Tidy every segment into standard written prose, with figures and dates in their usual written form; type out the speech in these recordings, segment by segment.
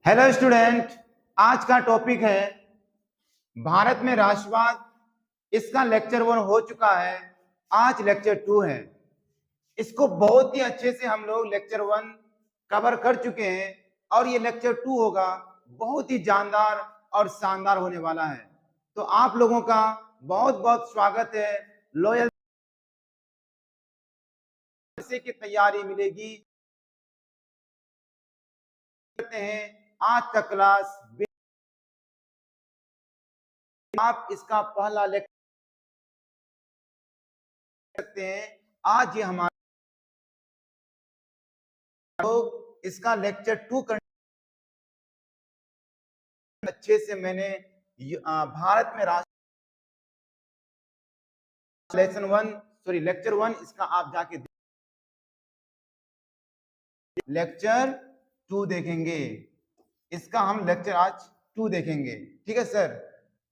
Hello student, आज का topic है भारत में राष्ट्रवाद। इसका लेक्चर 1 हो चुका है, आज लेक्चर 2 है। इसको बहुत ही अच्छे से हम लोग लेक्चर 1 कवर कर चुके हैं और ये लेक्चर 2 होगा, बहुत ही जानदार और शानदार होने वाला है। तो आप लोगों का बहुत बहुत स्वागत है। लॉयल से की तैयारी मिलेगी करते हैं आज का क्लास। आप इसका पहला लेक्चर सकते हैं। आज ये हमारा लोग इसका लेक्चर 2 करने अच्छे से मैंने भारत में राष्ट्र लेक्चर 1 इसका आप जाके लेक्चर 2 देखेंगे। इसका हम लेक्चर आज 2 देखेंगे, ठीक है सर।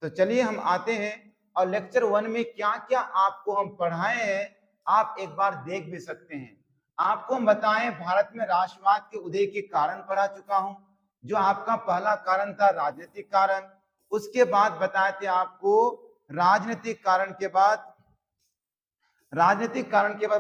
तो चलिए हम आते हैं और लेक्चर 1 में क्या क्या आपको हम पढ़ाए हैं आप एक बार देख भी सकते हैं। आपको हम बताएं, भारत में राष्ट्रवाद के उदय के कारण पढ़ा चुका हूं। जो आपका पहला कारण था राजनीतिक कारण, उसके बाद बताए थे आपको राजनीतिक कारण के बाद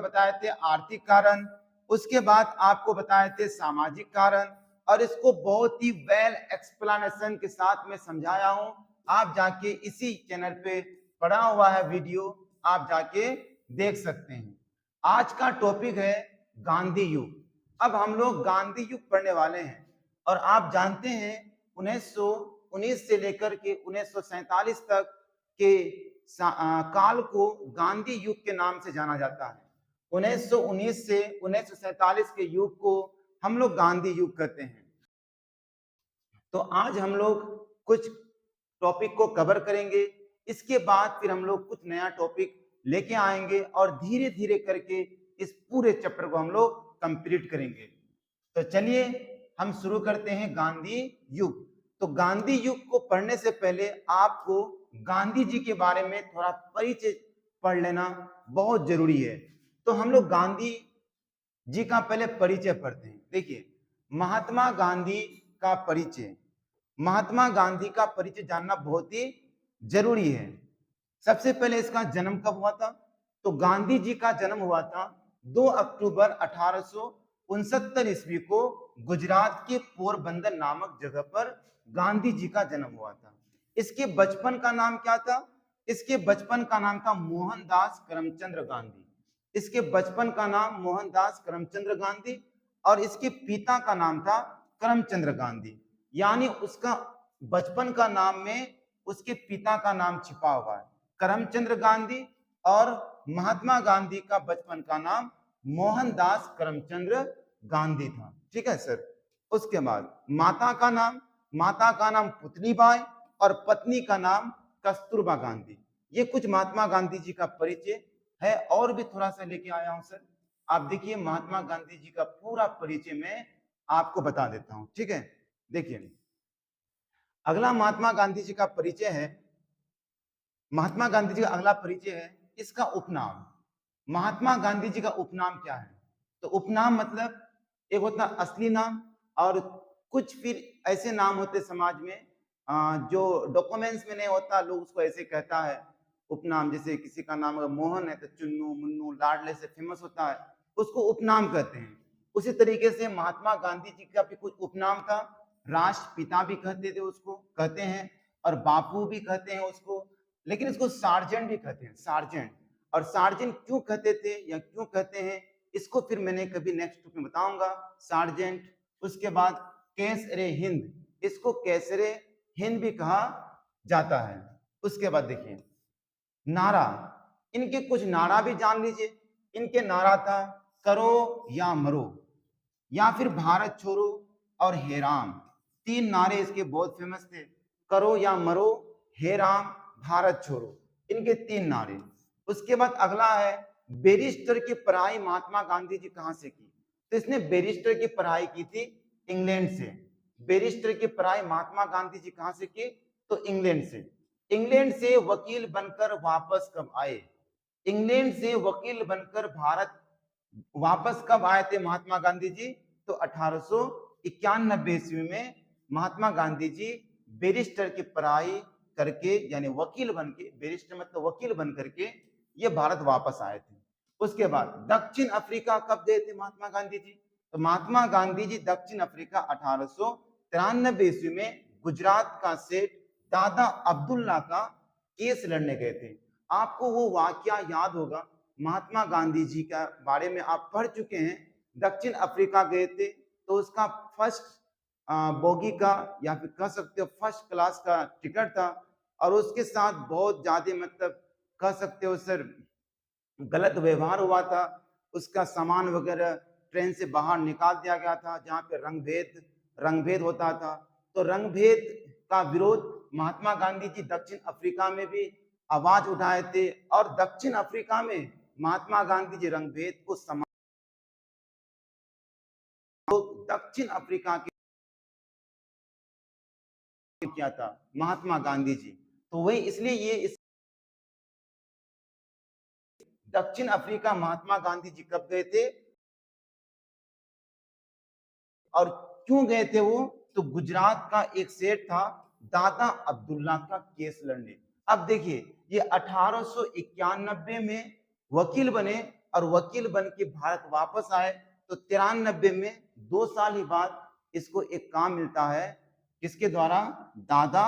बताए थे आर्थिक कारण, उसके बाद आपको बताए थे सामाजिक कारण, और इसको बहुत ही वेल एक्सप्लेनेशन के साथ में समझाया हूं। आप जाके इसी चैनल पे पड़ा हुआ है वीडियो, आप जाके देख सकते हैं। आज का टॉपिक है गांधी युग। अब हम लोग गांधी युग पढ़ने वाले हैं और आप जानते हैं 1919 से लेकर के 1947 तक के काल को गांधी युग के नाम से जाना जाता है। 1919 से 1947 के युग को हम लोग गांधी युग कहते हैं। तो आज हम लोग कुछ टॉपिक को कवर करेंगे, इसके बाद फिर हम लोग कुछ नया टॉपिक लेके आएंगे और धीरे धीरे करके इस पूरे चैप्टर को हम लोग कंप्लीट करेंगे। तो चलिए हम शुरू करते हैं गांधी युग। तो गांधी युग को पढ़ने से पहले आपको गांधी जी के बारे में थोड़ा परिचय पढ़ लेना बहुत जरूरी है। तो हम लोग गांधी जी का पहले परिचय पढ़ते हैं। देखिए, महात्मा गांधी का परिचय, महात्मा गांधी का परिचय जानना बहुत ही जरूरी है। सबसे पहले इसका जन्म कब हुआ था? तो गांधी जी का जन्म हुआ था 2 अक्टूबर 1869 ईस्वी को गुजरात के पोरबंदर नामक जगह पर गांधी जी का जन्म हुआ था। इसके बचपन का नाम क्या था? इसके बचपन का नाम था मोहनदास करमचंद्र गांधी। इसके बचपन का नाम मोहनदास करमचंद्र गांधी और इसके पिता का नाम था करमचंद्र गांधी। यानी उसका बचपन का नाम में उसके पिता का नाम छिपा हुआ है, करमचंद्र गांधी, और महात्मा गांधी का बचपन का नाम मोहनदास करमचंद्र गांधी था, ठीक है सर। उसके बाद माता का नाम पुतलीबाई और पत्नी का नाम कस्तूरबा गांधी। ये कुछ महात्मा गांधी जी का परिचय है, और भी थोड़ा सा लेके आया हूं सर। आप देखिए, महात्मा गांधी जी का पूरा परिचय मैं आपको बता देता हूं, ठीक है। देखिए, अगला महात्मा गांधी जी का परिचय है, महात्मा गांधी जी का अगला परिचय है इसका उपनाम। महात्मा गांधी जी का उपनाम क्या है? तो उपनाम मतलब एक होता असली नाम, और कुछ फिर ऐसे नाम होते समाज में जो डॉक्यूमेंट्स में नहीं होता, लोग उसको ऐसे कहता है उपनाम। जैसे किसी का नाम अगर मोहन है तो चुन्नू, मुन्नू, लाडले से फेमस होता है, उसको उपनाम कहते हैं। उसी तरीके से महात्मा गांधी जी का भी कुछ उपनाम था। राष्ट्रपिता भी कहते थे, उसको कहते हैं, और बापू भी कहते हैं उसको, लेकिन इसको सार्जेंट भी कहते हैं, सार्जेंट। और सार्जेंट क्यों कहते थे या क्यों कहते हैं, इसको फिर मैंने कभी नेक्स्ट में बताऊंगा, सार्जेंट। उसके बाद केसरे हिंद, इसको केसरे हिंद भी कहा जाता है। उसके बाद देखिए नारा, इनके कुछ नारा भी जान लीजिए। इनके नारा था करो या मरो, या फिर भारत छोड़ो और हे राम। 3 नारे इसके बहुत फेमस थे, करो या मरो, हे राम, भारत छोड़ो, इनके 3 नारे। उसके बाद अगला है बैरिस्टर की पढ़ाई महात्मा गांधी जी कहां से की? तो इसने बैरिस्टर की पढ़ाई की थी इंग्लैंड से। बैरिस्टर की पढ़ाई महात्मा गांधी जी कहां से की? तो इंग्लैंड से। इंग्लैंड से वकील बनकर वापस कब आए? इंग्लैंड से वकील बनकर भारत वापस कब आए थे महात्मा गांधी जी? तो 1891 ईस्वी में महात्मा गांधी जी बैरिस्टर की पढ़ाई करके यानी वकील बन के, बैरिस्टर मतलब वकील बन करके ये भारत वापस आए थे। उसके बाद दक्षिण अफ्रीका कब गए थे महात्मा गांधी जी? तो महात्मा गांधी जी दक्षिण अफ्रीका 1893 ईस्वी में गुजरात का सेठ दादा अब्दुल्ला का केस लड़ने गए थे। आपको वो वाकया याद होगा, महात्मा गांधी जी का बारे में आप पढ़ चुके हैं। दक्षिण अफ्रीका गए थे तो उसका फर्स्ट बोगी का या फिर कह सकते हो फर्स्ट क्लास का टिकट था, और उसके साथ बहुत ज्यादा मतलब कह सकते हो सर गलत व्यवहार हुआ था। उसका सामान वगैरह ट्रेन से बाहर निकाल दिया गया था, जहाँ पे रंगभेद होता था। तो रंगभेद का विरोध महात्मा गांधी जी दक्षिण अफ्रीका में भी आवाज उठाए थे, और दक्षिण अफ्रीका में महात्मा गांधी जी रंगभेद को दक्षिण अफ्रीका के किया था महात्मा गांधी जी। तो वही इसलिए ये इस दक्षिण अफ्रीका महात्मा गांधी जी कब गए थे और क्यों गए थे वो? तो गुजरात का एक सेठ था दादा अब्दुल्ला का केस लड़ने। अब देखिए ये 1891 में वकील बने, और वकील बन के भारत वापस आए। तो 93 में 2 साल ही बाद इसको एक काम मिलता है, किसके द्वारा? दादा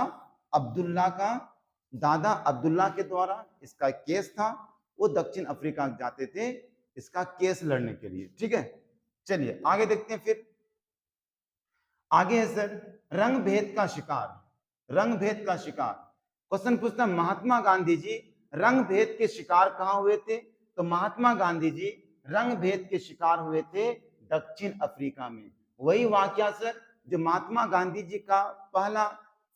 अब्दुल्ला के द्वारा इसका केस था। वो दक्षिण अफ्रीका जाते थे इसका केस लड़ने के लिए। ठीक है, चलिए आगे देखते हैं। फिर आगे है सर रंग भेद का शिकार। क्वेश्चन पूछता महात्मा गांधी जी रंग भेद के शिकार कहां हुए थे? तो महात्मा गांधी जी रंग भेद के शिकार हुए थे दक्षिण अफ्रीका में। वही वाकया सर जो महात्मा गांधी जी का पहला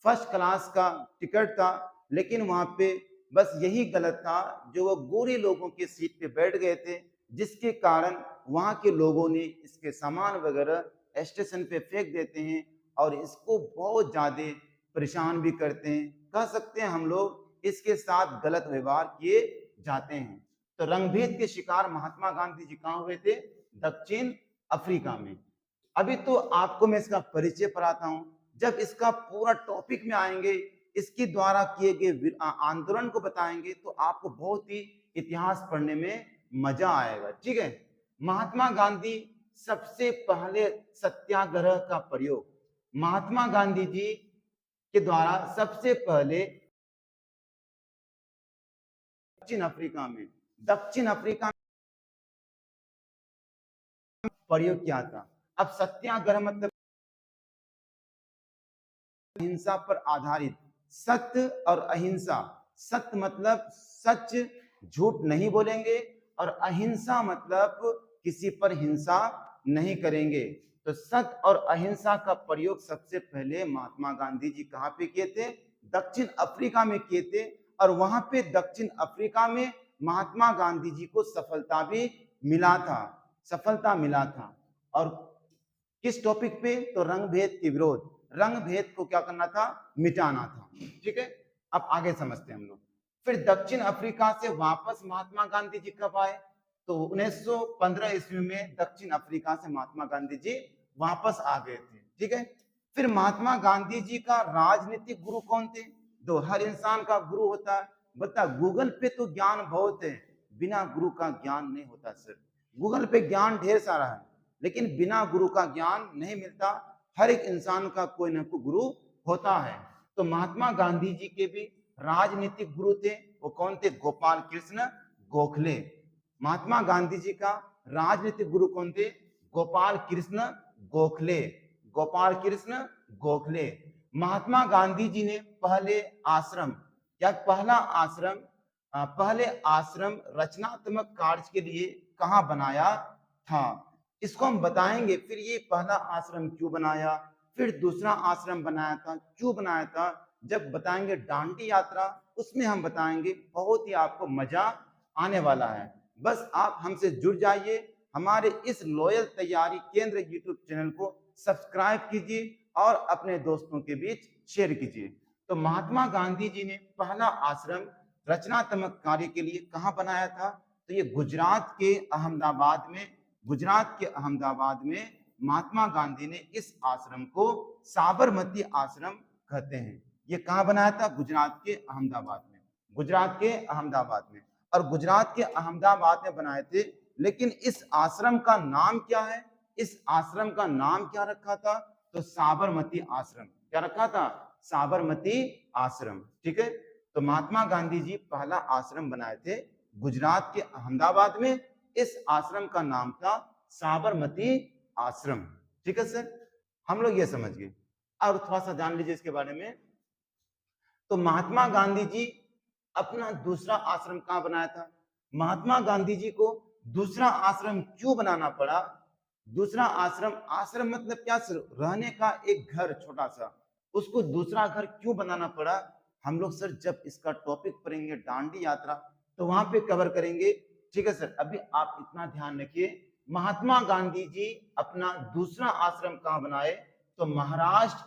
फर्स्ट क्लास का टिकट था, लेकिन वहां पे बस यही गलत था जो वो गोरे लोगों के सीट पे बैठ गए थे, जिसके कारण वहां के लोगों ने इसके सामान वगैरह स्टेशन पे फेंक देते हैं, और इसको बहुत ज्यादा परेशान भी करते हैं। कह सकते हैं हम लोग इसके साथ गलत व्यवहार किए जाते हैं। तो रंगभेद के शिकार महात्मा गांधी जी कहाँ हुए थे? दक्षिण अफ्रीका में। अभी तो आपको मैं इसका परिचय पढ़ाता हूं, जब इसका पूरा टॉपिक में आएंगे, इसके द्वारा किए गए आंदोलन को बताएंगे, तो आपको बहुत ही इतिहास पढ़ने में मजा आएगा। ठीक है, महात्मा गांधी सबसे पहले सत्याग्रह का प्रयोग महात्मा गांधी जी के द्वारा सबसे पहले दक्षिण अफ्रीका में प्रयोग किया था। अब सत्याग्रह मतलब अहिंसा पर आधारित, सत्य और अहिंसा। सत्य मतलब सच, झूठ नहीं बोलेंगे, और अहिंसा मतलब किसी पर हिंसा नहीं करेंगे। तो सत्य और अहिंसा का प्रयोग सबसे पहले महात्मा गांधी जी कहाँ पे किए थे? दक्षिण अफ्रीका में किए थे। और वहां पे दक्षिण अफ्रीका में महात्मा गांधी जी को सफलता मिला था। और किस टॉपिक पे? तो रंग भेद के विरोध, रंग भेद को क्या करना था? मिटाना था। ठीक है, अब आगे समझते हैं हम लोग। फिर दक्षिण अफ्रीका से वापस महात्मा गांधी जी कब आए? तो 1915 ईस्वी में दक्षिण अफ्रीका से महात्मा गांधी जी वापस आ गए थे। ठीक है, फिर महात्मा गांधी जी का राजनीतिक गुरु कौन थे? तो हर इंसान का गुरु होता है। बता, गूगल पे तो ज्ञान बहुत है, बिना गुरु का ज्ञान नहीं होता सर। गूगल पे ज्ञान ढेर सारा है, लेकिन बिना गुरु का ज्ञान नहीं मिलता। हर एक इंसान का कोई ना कोई गुरु होता है। तो महात्मा गांधी जी के भी राजनीतिक गुरु थे। वो कौन थे? गोपाल कृष्ण गोखले। महात्मा गांधी जी का राजनीतिक गुरु कौन थे? गोपाल कृष्ण गोखले। महात्मा गांधी जी ने पहले आश्रम रचनात्मक कार्य के लिए कहाँ बनाया था? इसको हम बताएंगे। फिर ये पहला आश्रम क्यों बनाया, फिर दूसरा आश्रम बनाया था, क्यों बनाया था, जब बताएंगे दांडी यात्रा, उसमें हम बताएंगे। बहुत ही आपको मजा आने वाला है। बस आप हमसे जुड़ जाइए, हमारे इस लॉयल तैयारी केंद्र यूट्यूब चैनल को सब्सक्राइब कीजिए और अपने दोस्तों के बीच शेयर कीजिए। तो महात्मा गांधी जी ने पहला आश्रम रचनात्मक कार्य के लिए कहाँ बनाया था? तो ये गुजरात के अहमदाबाद में महात्मा गांधी ने इस आश्रम को साबरमती आश्रम कहते हैं। ये कहाँ बनाया था? गुजरात के अहमदाबाद में। गुजरात के अहमदाबाद में, और गुजरात के अहमदाबाद में बनाए थे। लेकिन इस आश्रम का नाम क्या है? इस आश्रम का नाम क्या रखा था? तो साबरमती आश्रम। क्या रखा था? साबरमती आश्रम। ठीक है, तो महात्मा गांधी जी पहला आश्रम बनाए थे गुजरात के अहमदाबाद में। इस आश्रम का नाम था साबरमती आश्रम। ठीक है सर, हम लोग ये समझ गए। और थोड़ा सा जान लीजिए इसके बारे में। तो महात्मा गांधी जी अपना दूसरा आश्रम कहां बनाया था? महात्मा गांधी जी को दूसरा आश्रम क्यों बनाना पड़ा? दूसरा आश्रम, आश्रम मतलब क्या सर? रहने का एक घर छोटा सा, उसको दूसरा घर क्यों बनाना पड़ा? हम लोग सर जब इसका टॉपिक पढ़ेंगे दांडी यात्रा तो वहां पे कवर करेंगे। ठीक है सर, अभी आप इतना ध्यान रखिए। महात्मा गांधी जी अपना दूसरा आश्रम कहां बनाए? तो महाराष्ट्र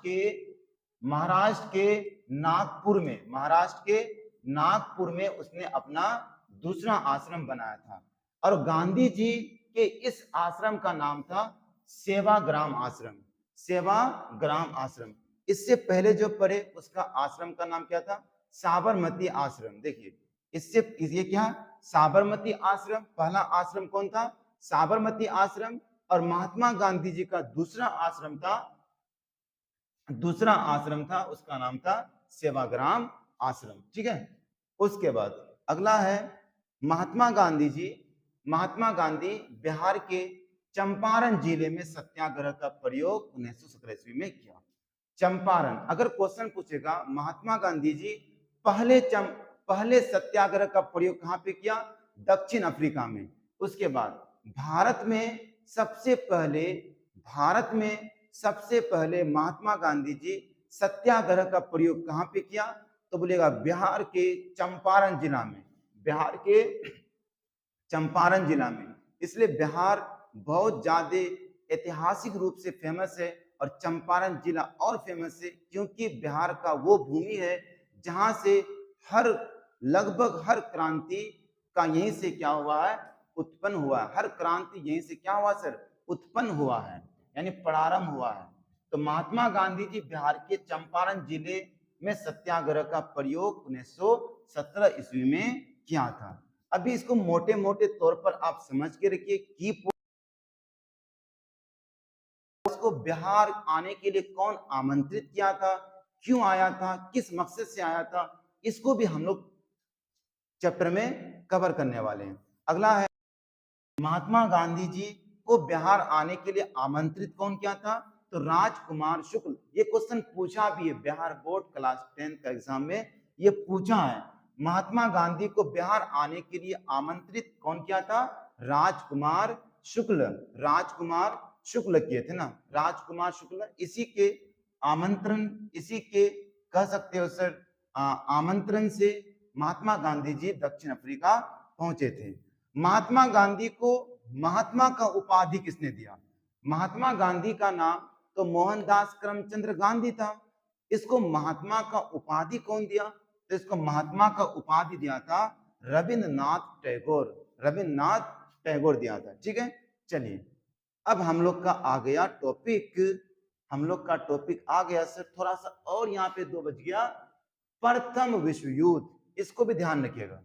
के नागपुर में, महाराष्ट्र के नागपुर में उसने अपना दूसरा आश्रम बनाया था। और गांधी जी के इस आश्रम का नाम था सेवाग्राम आश्रम। सेवाग्राम आश्रम। इससे पहले जो पढ़े उसका आश्रम का नाम क्या था? साबरमती आश्रम। देखिए, इससे ये क्या? साबरमती आश्रम। पहला आश्रम कौन था? साबरमती आश्रम। और महात्मा गांधी जी का दूसरा आश्रम था, उसका नाम था सेवाग्राम आश्रम। ठीक है, उसके बाद अगला है महात्मा गांधी बिहार के चंपारण जिले में सत्याग्रह का प्रयोग 1917 ईस्वी में किया। चंपारण, अगर क्वेश्चन पूछेगा महात्मा गांधी जी पहले सत्याग्रह का प्रयोग कहां पे किया? दक्षिण अफ्रीका में। उसके बाद भारत में सबसे पहले महात्मा गांधी जी सत्याग्रह का प्रयोग कहां पे किया? तो बोलेगा बिहार के चंपारण जिला में। बिहार के चंपारण जिला में। इसलिए बिहार बहुत ज्यादा ऐतिहासिक रूप से फेमस है, और चंपारण जिला और फेमस है क्योंकि बिहार का वो भूमि है जहां से लगभग हर क्रांति का यहीं से क्या हुआ है? उत्पन्न हुआ है। हर क्रांति यहीं से क्या हुआ सर? उत्पन्न हुआ है, यानी प्रारंभ हुआ है। तो महात्मा गांधी जी बिहार के चंपारण जिले में सत्याग्रह का प्रयोग 1917 ईस्वी में किया था। अभी इसको मोटे मोटे तौर पर आप समझ के रखिए कि उसको बिहार आने के लिए कौन आमंत्रित किया था, क्यों आया था, किस मकसद से आया था, इसको भी हम लोग चैप्टर में कवर करने वाले हैं। अगला है महात्मा गांधी जी को बिहार आने के लिए आमंत्रित कौन किया था? तो राजकुमार शुक्ल। ये क्वेश्चन पूछा भी है बिहार बोर्ड क्लास 10 का एग्जाम में, ये पूछा है। महात्मा गांधी को बिहार आने के लिए आमंत्रित कौन किया था? राजकुमार शुक्ल। राजकुमार शुक्ल किए थे ना, राजकुमार शुक्ल। इसी के आमंत्रण, इसी के कह सकते हो सर आमंत्रण से महात्मा गांधी जी दक्षिण अफ्रीका पहुंचे थे। महात्मा गांधी को महात्मा का उपाधि किसने दिया? महात्मा गांधी का नाम तो मोहनदास करमचंद गांधी था। इसको महात्मा का उपाधि कौन दिया? तो इसको महात्मा का उपाधि दिया था रविंद्रनाथ टैगोर। रविंद्रनाथ टैगोर दिया था। ठीक है, चलिए अब हम लोग का आ गया टॉपिक, सर थोड़ा सा और यहाँ पे 2 बज गया। प्रथम विश्व युद्ध, इसको भी ध्यान रखिएगा।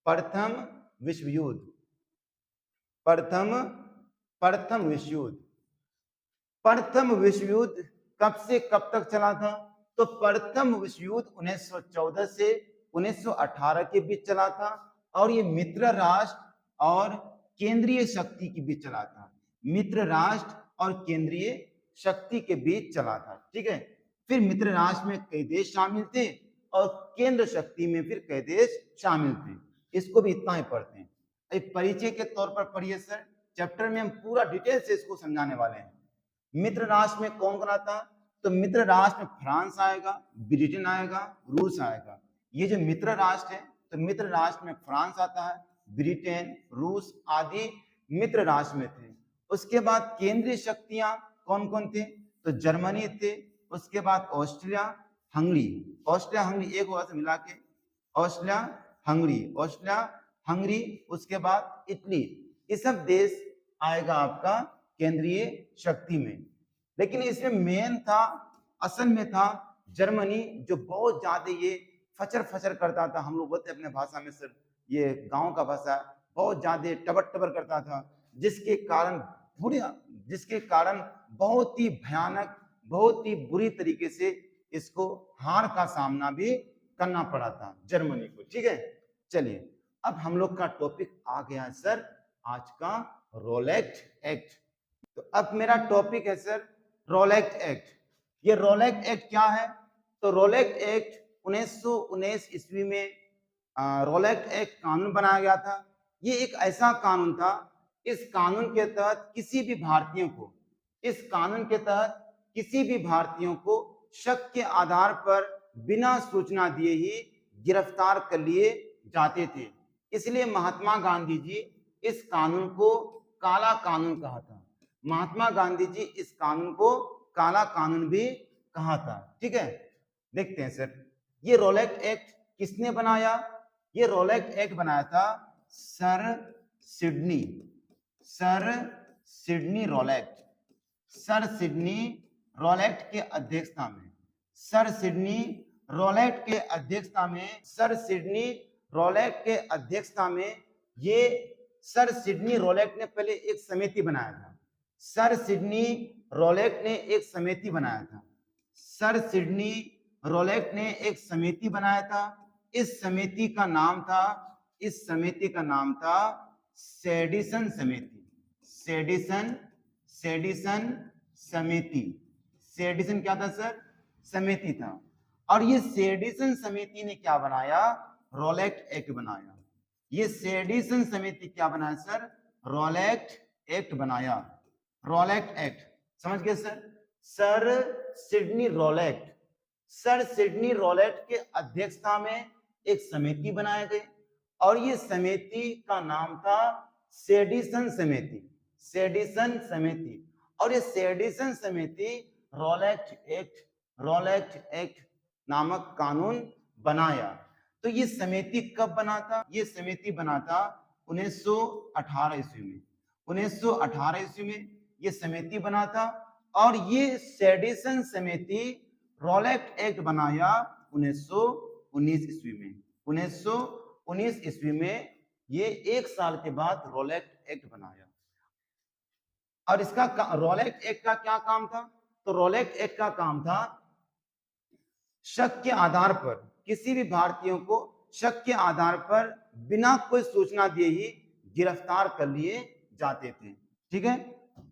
प्रथम विश्व युद्ध, प्रथम विश्व युद्ध कब से कब तक चला था? तो प्रथम विश्व युद्ध 1914 से 1918 के बीच चला था, और ये मित्र राष्ट्र और केंद्रीय शक्ति के बीच चला था। मित्र राष्ट्र और केंद्रीय शक्ति के बीच चला था। ठीक है, फिर मित्र राष्ट्र में कई देश शामिल थे और केंद्र शक्ति में फिर कई देश शामिल थे। इसको भी इतना ही पढ़ते हैं। एक परिचय के तौर पर पढ़िए सर, चैप्टर में हम पूरा डिटेल से इसको समझाने वाले हैं। मित्र राष्ट्र में कौन कौन आता? तो मित्र राष्ट्र में फ्रांस आएगा, ब्रिटेन आएगा, रूस आएगा। ये जो मित्र राष्ट्र है, तो मित्र राष्ट्र में फ्रांस आता है, ब्रिटेन, रूस आदि मित्र राष्ट्र में थे। उसके बाद केंद्रीय शक्तियां कौन कौन थे? तो जर्मनी थे, उसके बाद ऑस्ट्रिया हंगरी, एक हुआ से मिला के ऑस्ट्रिया हंगरी, उसके बाद इटली। ये सब देश आएगा आपका केंद्रीय शक्ति में। लेकिन इसमें मेन था, असल में था जर्मनी, जो बहुत ज्यादा ये फचर फचर करता था। हम लोग बोलते अपने भाषा में सर, ये गांव का भाषा, बहुत ज्यादा टबर टबर करता था, जिसके कारण बहुत ही भयानक, बहुत ही बुरी तरीके से इसको हार का सामना भी करना पड़ा था जर्मनी को। ठीक है, चलिए अब हम लोग का टॉपिक आ गया है सर आज का रोलेट एक्ट। तो अब मेरा टॉपिक है सर रोलेट एक्ट। ये रोलेट एक्ट क्या है? तो रोलेट एक्ट 1919 ईस्वी में रोलेट एक्ट कानून बनाया गया था। ये एक ऐसा कानून था, इस कानून के तहत किसी भी भारतीयों को, इस कानून के तहत किसी भी भारतीयों को शक के आधार पर बिना सूचना दिए ही गिरफ्तार कर लिए जाते थे। इसलिए महात्मा गांधी जी इस कानून को काला कानून कहा था। महात्मा गांधी जी इस कानून को काला कानून भी कहा था। ठीक है, देखते हैं सर ये रोलेट एक्ट किसने बनाया? ये रोलेट एक्ट बनाया था sir Sydney Rowlatt, sir Sydney Rowlatt के अध्यक्षता में, सर सिडनी रोलेट के अध्यक्षता में, सर सिडनी रोलेट के अध्यक्षता में ये सर सिडनी रोलेट ने पहले एक समिति बनाया था। सर सिडनी रोलेट ने एक समिति बनाया था। सर सिडनी रोलेट ने एक समिति बनाया था। इस समिति का नाम था सेडिसन समिति। सेडिसन क्या था सर? समिति था। और ये सेडिसन समिति ने क्या बनाया? रोलेट एक्ट बनाया। ये सेडिसन समिति क्या बनाया सर? रोलेट एक्ट बनाया। रोलेट एक्ट समझ गए सर? सर सिडनी रोलेट के अध्यक्षता में एक समिति बनाए गए और ये समिति का नाम था सेडिसन समिति। और ये सेडिसन समिति रोलेट एक्ट नामक कानून बनाया। तो ये समिति कब बना था? ये समिति बना था 1918 ईस्वी में। 1918 ईस्वी में ये समिति बना था और ये सेडिसन समिति रोलेट एक्ट बनाया 1919 ईस्वी में। 1919 ईस्वी में ये एक साल के बाद रोलेट एक्ट बनाया। और इसका रोलेट एक्ट का क्या काम था? तो रोलेट एक्ट का काम था शक के आधार पर, किसी भी भारतीयों को शक के आधार पर बिना कोई सूचना दिए ही गिरफ्तार कर लिए जाते थे। ठीक है,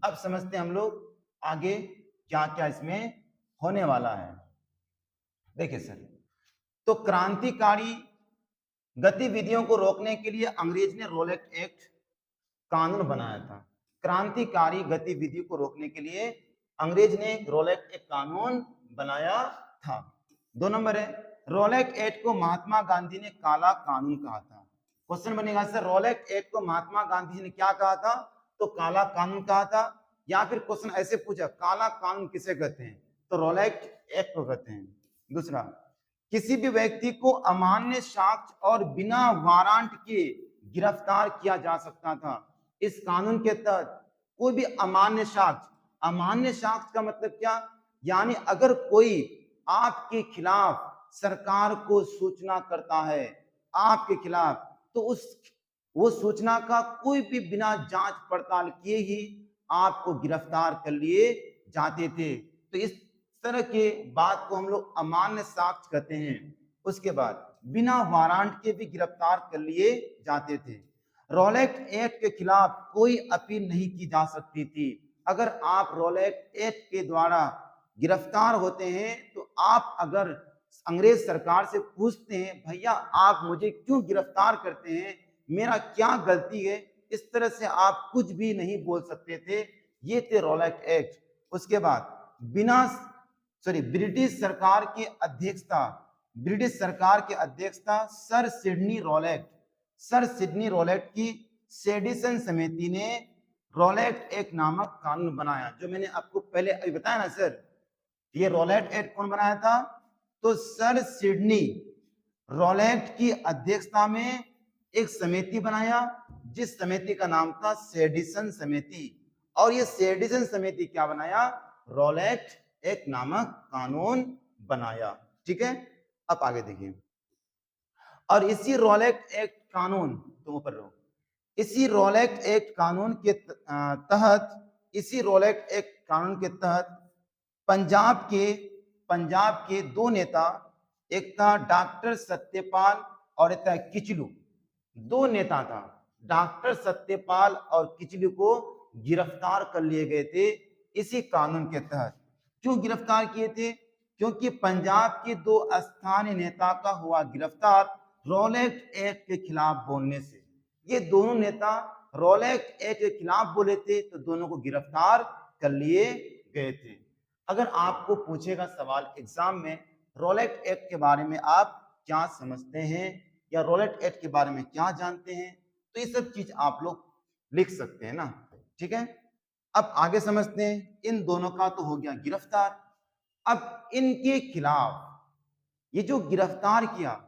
अब समझते हैं हम लोग आगे क्या क्या इसमें होने वाला है। देखिए सर, तो क्रांतिकारी गतिविधियों को रोकने के लिए अंग्रेज ने रोलेट एक्ट कानून बनाया था। क्रांतिकारी गतिविधि को रोकने के लिए अंग्रेज ने रोलेट एक्ट कानून बनाया था। 2 नंबर है, रोलेट एक्ट को महात्मा गांधी ने काला कानून कहा था। क्वेश्चन बनेगा सर रोलेट एक्ट को महात्मा गांधी जी ने क्या कहा था? तो काला कानून कहा था। या फिर क्वेश्चन ऐसे पूछा काला कानून किसे कहते हैं? तो रोलेट एक्ट को कहते हैं। दूसरा, किसी भी व्यक्ति को अमान्य साक्ष्य और बिना वारंट के गिरफ्तार किया जा सकता था। इस कानून के तहत कोई भी अमान्य साक्ष्य का मतलब क्या? यानी अगर कोई आपके खिलाफ सरकार को सूचना करता है आपके खिलाफ, तो वो सूचना का कोई भी बिना जांच पड़ताल किए ही आपको गिरफ्तार कर लिए जाते थे। तो इस तरह के बात को हम लोग अमान्य साक्ष्य कहते हैं। उसके बाद बिना वारंट के भी गिरफ्तार कर लिए जाते थे। रोलेट एक्ट के खिलाफ कोई अपील नहीं की जा सकती थी। अगर आप रोलेट एक्ट के द्वारा गिरफ्तार होते हैं तो आप अगर अंग्रेज सरकार से पूछते हैं भैया आप मुझे क्यों गिरफ्तार करते हैं, मेरा क्या गलती है, इस तरह से आप कुछ भी नहीं बोल सकते थे। ये थे रोलेट एक्ट। उसके बाद ब्रिटिश सरकार की अध्यक्षता सर सिडनी रोलेट की सेडिसन समिति ने रोलेट एक्ट नामक कानून बनाया। जो मैंने आपको पहले अभी बताया ना सर, ये रोलेट एक्ट कौन बनाया था? तो सर सिडनी रोलेट की अध्यक्षता में एक समिति बनाया जिस समिति का नाम था सेडिसन समिति। और ये सेडिशन समिति क्या बनाया, रॉलेट एक्ट नामक कानून बनाया। ठीक है, अब आगे देखिए। और इसी रॉलेट एक्ट कानून, तुम ऊपर रहो, इसी रॉलेट एक्ट कानून के तहत, इसी रॉलेट एक्ट कानून के तहत पंजाब के दो नेता, एक था डॉक्टर सत्यपाल और एक था किचलू, दो नेता था, डॉक्टर सत्यपाल और किचलू को गिरफ्तार कर लिए गए थे इसी कानून के तहत। क्यों गिरफ्तार किए थे? क्योंकि पंजाब के दो स्थानीय नेता का हुआ गिरफ्तार रॉलेट एक्ट के खिलाफ बोलने से। ये दोनों नेता रॉलेट एक्ट के खिलाफ बोले थे, तो दोनों को गिरफ्तार कर लिए गए थे। अगर आपको पूछेगा सवाल एग्जाम में, रॉलेट एक्ट के बारे में आप क्या समझते हैं या रॉलेट एक्ट के बारे में क्या जानते हैं, तो ये सब चीज आप लोग लिख सकते हैं ना। ठीक है, अब आगे समझते हैं। इन दोनों का तो हो गया गिरफ्तार। अब इनके खिलाफ, ये जो गिरफ्तार किया,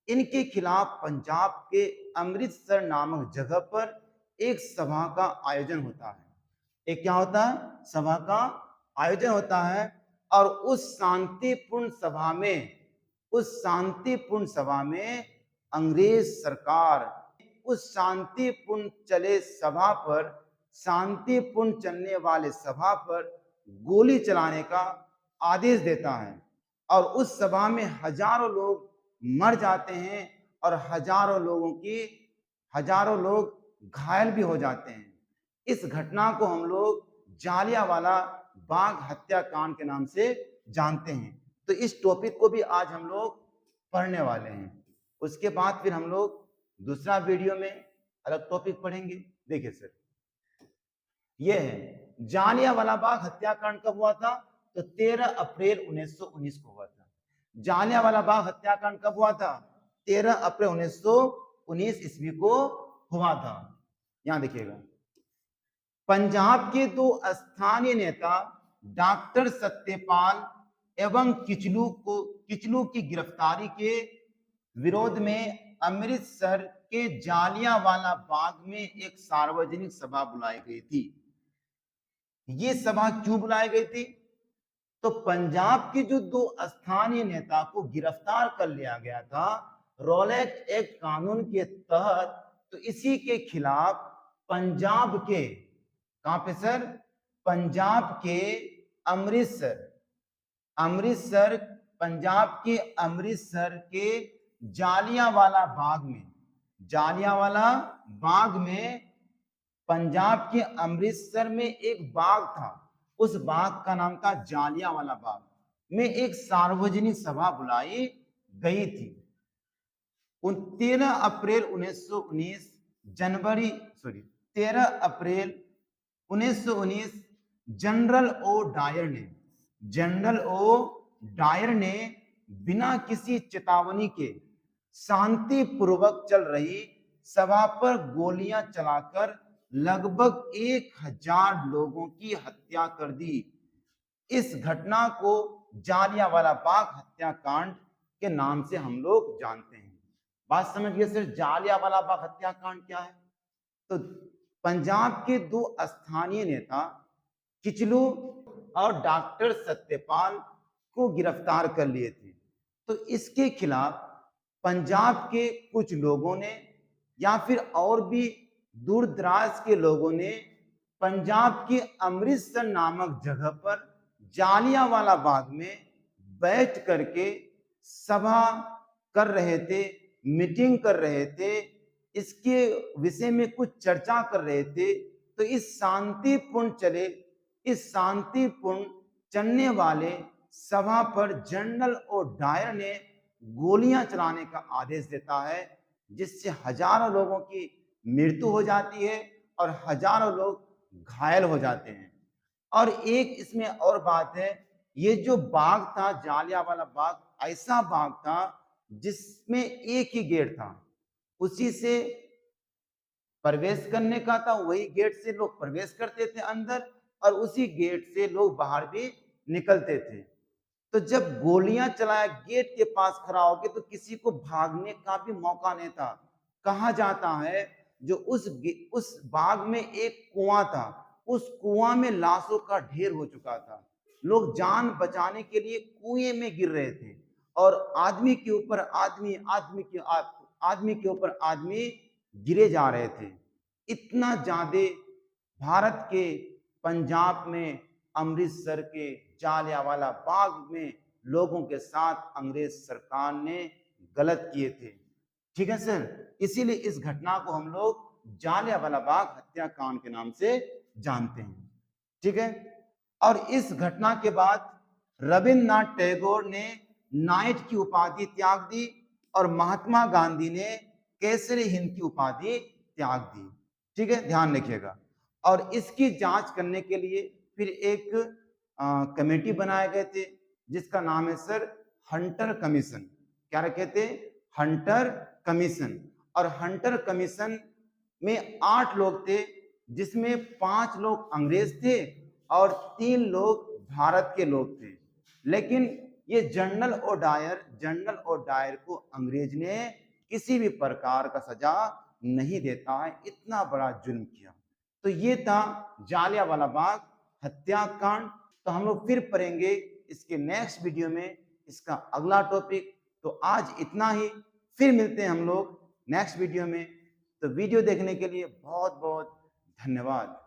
इनके खिलाफ पंजाब के अमृतसर नामक जगह पर एक सभा का आयोजन होता है। एक क्या होता है? सभा का आयोजन होता है। और उस शांतिपूर्ण सभा में अंग्रेज सरकार उस शांतिपूर्ण चलने वाले सभा पर गोली चलाने का आदेश देता है। और उस सभा में हजारों लोग मर जाते हैं और हजारों लोग घायल भी हो जाते हैं। इस घटना को हम लोग जालियांवाला बाग हत्याकांड के नाम से जानते हैं। तो इस टॉपिक को भी आज हम लोग पढ़ने वाले हैं। उसके बाद फिर हम लोग दूसरा वीडियो में अलग टॉपिक पढ़ेंगे। देखिए सर, यह है जालियांवाला बाग हत्याकांड कब हुआ था? तो 13 अप्रैल 1919 को हुआ था। जालियांवाला बाग हत्याकांड कब हुआ था? 13 अप्रैल 1919 ईस्वी को हुआ था। यहां देखिएगा, पंजाब के दो स्थानीय नेता डॉक्टर सत्यपाल एवं किचलू की गिरफ्तारी के विरोध में अमृतसर के जालियांवाला बाग में एक सार्वजनिक सभा बुलाई गई थी। ये सभा क्यों बुलाई गई थी? तो पंजाब के जो दो स्थानीय नेता को गिरफ्तार कर लिया गया था रॉलेट एक्ट कानून के तहत, तो इसी के खिलाफ पंजाब के, कहां पे सर? पंजाब के पंजाब के अमृतसर के जालियांवाला बाग में पंजाब के अमृतसर में एक बाग था, उस बाग का नाम था जालियांवाला बाग, में एक सार्वजनिक सभा बुलाई गई थी। 13 अप्रैल 1919 जनरल ओ डायर ने बिना किसी चेतावनी के शांतिपूर्वक चल रही सभा पर गोलियां चलाकर लगभग 1000 लोगों की हत्या कर दी। इस घटना को जालियांवाला बाग हत्याकांड के नाम से हम लोग जानते हैं। बात समझिए सर, जालियांवाला बाग हत्याकांड क्या है? तो पंजाब के दो स्थानीय नेता किचलू और डॉक्टर सत्यपाल को गिरफ्तार कर लिए थे। तो इसके खिलाफ पंजाब के कुछ लोगों ने या फिर और भी दूर दराज के लोगों ने पंजाब के अमृतसर नामक जगह पर जालियांवाला बाग में बैठ करके सभा कर रहे थे, मीटिंग कर रहे थे, इसके विषय में कुछ चर्चा कर रहे थे। तो इस शांतिपूर्ण चलने वाले सभा पर जनरल ओ डायर ने गोलियां चलाने का आदेश देता है, जिससे हजारों लोगों की मृत्यु हो जाती है और हजारों लोग घायल हो जाते हैं। और एक इसमें और बात है, ये जो बाग था जालियांवाला बाग, ऐसा बाग था जिसमें एक ही गेट था, उसी से प्रवेश करने का था, वही गेट से लोग प्रवेश करते थे अंदर और उसी गेट से लोग बाहर भी निकलते थे। तो जब गोलियां चलाया गेट के पास खड़ा होके, तो किसी को भागने का भी मौका नहीं था। कहा जाता है जो उस बाग में एक कुआं था, उस कुआं में लाशों का ढेर हो चुका था। लोग जान बचाने के लिए कुएं में गिर रहे थे और आदमी के ऊपर आदमी, आदमी के ऊपर आदमी गिरे जा रहे थे। इतना ज्यादा भारत के पंजाब में, अमृतसर के जालियांवाला बाग में लोगों के साथ अंग्रेज सरकार ने गलत किए थे। ठीक है सर, इसीलिए इस घटना को हम लोग जालियांवाला बाग हत्याकांड के नाम से जानते हैं। ठीक है, और इस घटना के बाद रविन्द्रनाथ टैगोर ने नाइट की उपाधि त्याग दी और महात्मा गांधी ने केसरी हिंद की उपाधि त्याग दी। ठीक है, ध्यान रखिएगा। और इसकी जांच करने के लिए फिर एक कमेटी बनाए गए थे जिसका नाम है सर हंटर कमीशन। क्या रखे थे? Hunter commission. और हंटर कमीशन में 8 लोग थे, जिसमें 5 लोग अंग्रेज थे और 3 लोग भारत के लोग थे। लेकिन ये जनरल ओडायर को अंग्रेज ने किसी भी प्रकार का सजा नहीं देता है, इतना बड़ा जुल्म किया। तो ये था जालियांवाला बाग हत्याकांड। तो हम लोग फिर पढ़ेंगे इसके नेक्स्ट वीडियो में इसका अगला टॉपिक। तो आज इतना ही, फिर मिलते हैं हम लोग नेक्स्ट वीडियो में। तो वीडियो देखने के लिए बहुत बहुत धन्यवाद।